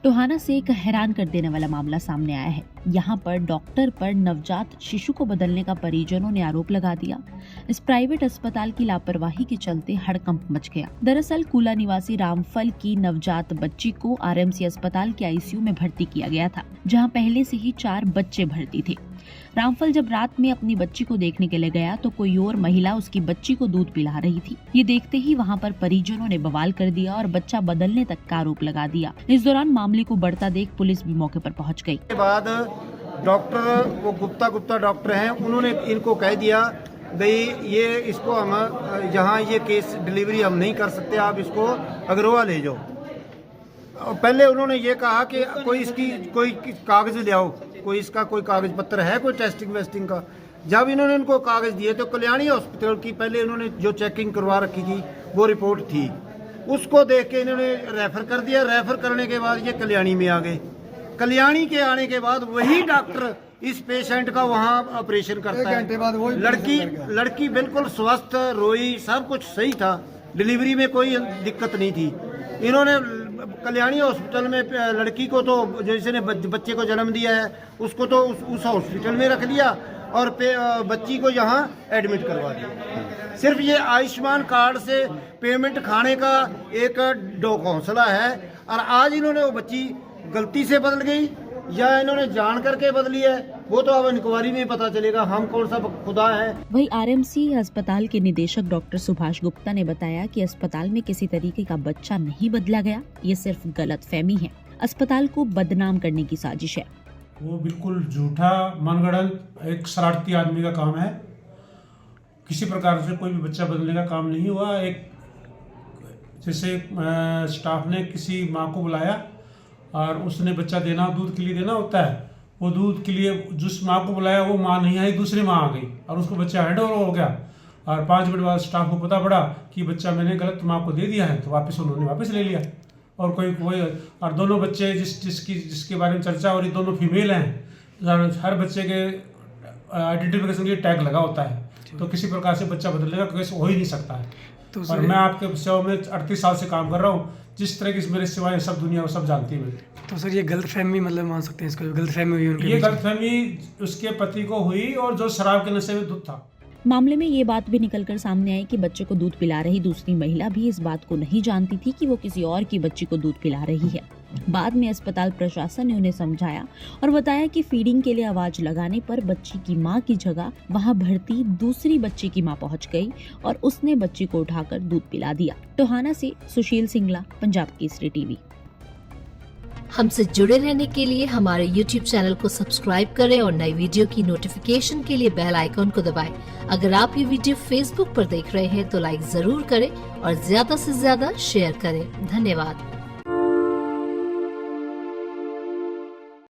टोहाना से एक हैरान कर देने वाला मामला सामने आया है। यहाँ पर डॉक्टर पर नवजात शिशु को बदलने का परिजनों ने आरोप लगा दिया। इस प्राइवेट अस्पताल की लापरवाही के चलते हड़कंप मच गया। दरअसल कूला निवासी रामफल की नवजात बच्ची को आरएमसी अस्पताल के आईसीयू में भर्ती किया गया था, जहाँ पहले से ही 4 बच्चे भर्ती थे। रामफल जब रात में अपनी बच्ची को देखने के लिए गया तो कोई और महिला उसकी बच्ची को दूध पिला रही थी। ये देखते ही वहाँ पर परिजनों ने बवाल कर दिया और बच्चा बदलने तक का आरोप लगा दिया। इस दौरान मामले को बढ़ता देख पुलिस भी मौके पर पहुँच गयी। बाद डॉक्टर वो गुप्ता डॉक्टर हैं, उन्होंने इनको कह दिया भाई ये इसको हम यहाँ ये केस डिलीवरी हम नहीं कर सकते, आप इसको अग्रवा ले जाओ। पहले उन्होंने ये कहा कि कोई इसकी कोई कागज ले आओ, कोई इसका कोई कागज पत्र है, कोई टेस्टिंग वेस्टिंग का। जब इन्होंने इनको कागज दिए तो कल्याणी हॉस्पिटल की पहले इन्होंने जो चेकिंग करवा रखी थी वो रिपोर्ट थी, उसको देख के इन्होंने रेफर कर दिया। रेफर करने के बाद ये कल्याणी में आ गए। कल्याणी के आने के बाद वही डॉक्टर इस पेशेंट का वहाँ ऑपरेशन करता है। लड़की बिल्कुल स्वस्थ, रोई, सब कुछ सही था, डिलीवरी में कोई दिक्कत नहीं थी। इन्होंने कल्याणी हॉस्पिटल में लड़की को तो जिसने बच्चे को जन्म दिया है उसको तो उस हॉस्पिटल में रख लिया और बच्ची को यहाँ एडमिट करवा दिया। सिर्फ ये आयुष्मान कार्ड से पेमेंट खाने का एक हौसला है। और आज इन्होंने वो बच्ची गलती से बदल गई या इन्होंने जान करके बदली है, वो तो अब इंक्वायरी में पता चलेगा, हम कौन सा खुदा है। वही आरएमसी अस्पताल के निदेशक डॉक्टर सुभाष गुप्ता ने बताया कि अस्पताल में किसी तरीके का बच्चा नहीं बदला गया, ये सिर्फ गलतफहमी है, अस्पताल को बदनाम करने की साजिश है। वो बिल्कुल झूठा, मनगढ़ंत, एक शरारती आदमी का काम है। किसी प्रकार से कोई भी बच्चा बदलने का काम नहीं हुआ। एक जैसे स्टाफ ने किसी माँ को बुलाया और उसने बच्चा देना, दूध के लिए देना होता है, वो दूध के लिए जिस माँ को बुलाया वो माँ नहीं आई, दूसरी माँ आ गई और उसको बच्चा हैंडओवर हो गया। और 5 मिनट बाद स्टाफ को पता पड़ा कि बच्चा मैंने गलत माँ को दे दिया है, तो उन्होंने वापस ले लिया। और कोई और दोनों बच्चे जिसके बारे में चर्चा हो रही, दोनों फीमेल हैं। हर बच्चे के आइडेंटिफिकेशन के टैग लगा होता है, तो किसी प्रकार से बच्चा बदलने का केस हो ही नहीं सकता है। और मैं आपके सेवा में 38 साल से काम कर रहा हूँ। जिस तरह की मेरी सेवाएं सब दुनिया वो सब जानती है। तो सर ये गलतफहमी मतलब मान सकते हैं इसको, गलतफहमी हुई उनके? ये गलतफहमी उसके पति को हुई और जो शराब के नशे में दूध था। मामले में ये बात भी निकलकर सामने आई कि बच्चे को दूध पिला रही दूसरी महिला भी इस बात को नहीं जानती थी कि वो किसी और की बच्ची को दूध पिला रही है। बाद में अस्पताल प्रशासन ने उन्हें समझाया और बताया कि फीडिंग के लिए आवाज लगाने पर बच्ची की मां की जगह वहां भर्ती दूसरी बच्ची की मां पहुंच गई और उसने बच्ची को उठाकर दूध पिला दिया। टोहाना से सुशील सिंगला, पंजाब केसरी टीवी। हमसे जुड़े रहने के लिए हमारे YouTube चैनल को सब्सक्राइब करें और नई वीडियो की नोटिफिकेशन के लिए बेल आइकॉन को दबाएं। अगर आप ये वीडियो Facebook पर देख रहे हैं तो लाइक जरूर करें और ज्यादा से ज्यादा शेयर करें। धन्यवाद।